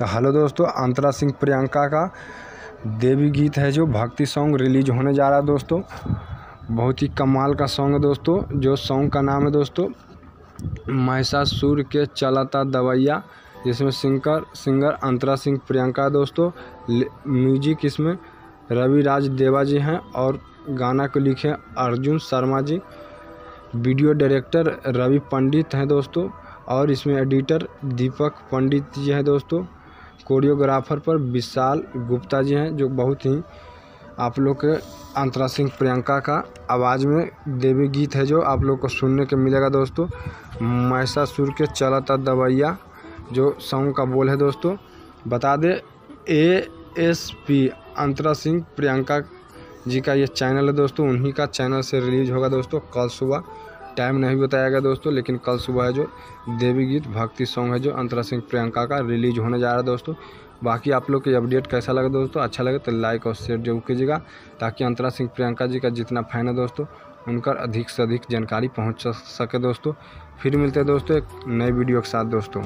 तो हेलो दोस्तों, अंतरा सिंह प्रियंका का देवी गीत है जो भक्ति सॉन्ग रिलीज होने जा रहा है दोस्तों। बहुत ही कमाल का सॉन्ग है दोस्तों। जो सॉन्ग का नाम है दोस्तों महिषासुर के चलता दवैया, जिसमें सिंगर अंतरा सिंह प्रियंका है दोस्तों। म्यूजिक इसमें रवि राज देवा जी हैं और गाना को लिखे अर्जुन शर्मा जी। वीडियो डायरेक्टर रवि पंडित हैं दोस्तों और इसमें एडिटर दीपक पंडित जी हैं दोस्तों। कोरियोग्राफर पर विशाल गुप्ता जी हैं, जो बहुत ही आप लोग के अंतरा सिंह प्रियंका का आवाज़ में देवी गीत है जो आप लोग को सुनने को मिलेगा दोस्तों। महिषासुर के चलता दवैया जो सॉन्ग का बोल है दोस्तों। बता दें ASP अंतरा सिंह प्रियंका जी का ये चैनल है दोस्तों, उन्हीं का चैनल से रिलीज होगा दोस्तों कल सुबह। टाइम नहीं बताया गया दोस्तों, लेकिन कल सुबह है जो देवी गीत भक्ति सॉन्ग है जो अंतरा सिंह प्रियंका का रिलीज होने जा रहा है दोस्तों। बाकी आप लोग के अपडेट कैसा लगा दोस्तों, अच्छा लगे तो लाइक और शेयर जरूर कीजिएगा, ताकि अंतरा सिंह प्रियंका जी का जितना फैन है दोस्तों उनका अधिक से अधिक जानकारी पहुंच सके दोस्तों। फिर मिलते हैं दोस्तों एक नए वीडियो के साथ दोस्तों।